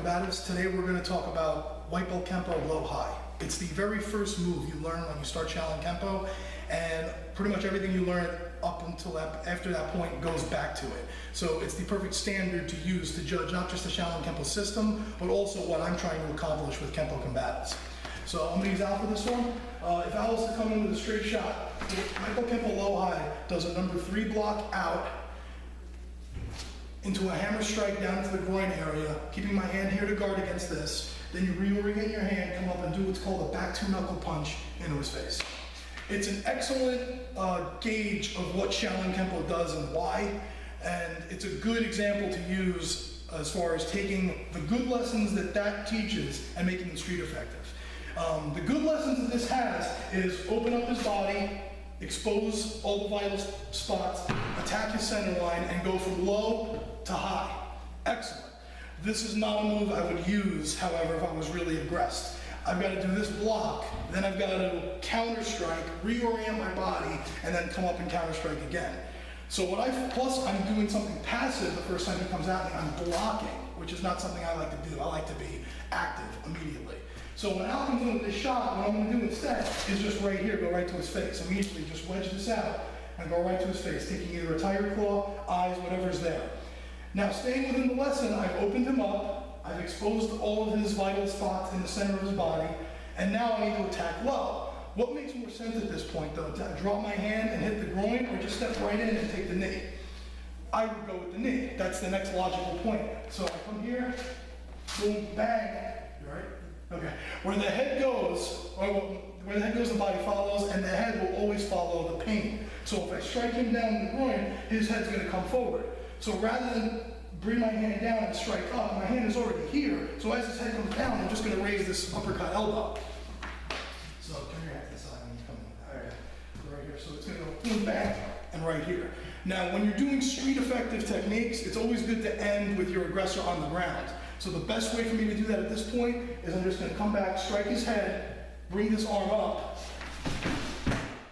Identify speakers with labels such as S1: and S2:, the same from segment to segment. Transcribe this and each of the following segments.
S1: Combatives. Today we're going to talk about white belt Kempo low high. It's the very first move you learn when you start Shaolin Kempo, and pretty much everything you learn up until after that point goes back to it. So it's the perfect standard to use to judge not just the Shaolin Kempo system, but also what I'm trying to accomplish with Kempo Combatives. So I'm going to use Al for this one. If Al was to come in with a straight shot, white belt Kempo low high does a number 3 block out into a hammer strike down to the groin area, keeping my hand here to guard against this. Then you reorient your hand, come up and do what's called a back 2-knuckle punch into his face. It's an excellent gauge of what Shaolin Kempo does and why, and it's a good example to use as far as taking the good lessons that teaches and making them street effective. The good lessons that this has is open up his body, expose all the vital spots, attack his center line, and go from low to high. Excellent. This is not a move I would use, however, if I was really aggressed. I've got to do this block, then I've got to counter strike, reorient my body, and then come up and counter strike again. So plus I'm doing something passive the first time he comes at me. I'm blocking, which is not something I like to do. I like to be active immediately. So when Al comes in with this shot, what I'm going to do instead is just right here, go right to his face. Immediately just wedge this out and go right to his face, taking either a tiger claw, eyes, whatever's there. Now staying within the lesson, I've opened him up, I've exposed all of his vital spots in the center of his body, and now I need to attack low. What makes more sense at this point though? To drop my hand and hit the groin, or just step right in and take the knee? I would go with the knee. That's the next logical point. So I come here, boom, bang. You all right? Okay. Where the head goes, the body follows, and the head will always follow the pain. So if I strike him down in the groin, his head's going to come forward. So rather than bring my hand down and strike up, my hand is already here. So as his head comes down, I'm just going to raise this uppercut elbow. So turn your head to the side when you come in. All right. So right here. So it's going to go boom, bang, and right here. Now, when you're doing street effective techniques, it's always good to end with your aggressor on the ground. So the best way for me to do that at this point is I'm just going to come back, strike his head, bring this arm up,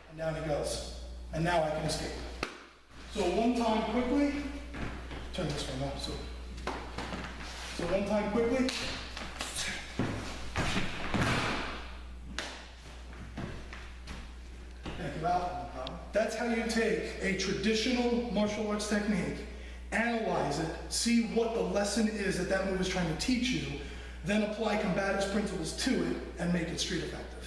S1: and down he goes. And now I can escape. So one time quickly, turn this one up. So one time quickly. Thank you, Al. That's how you take a traditional martial arts technique, analyze it, see what the lesson is that move is trying to teach you, then apply combatives principles to it and make it street effective.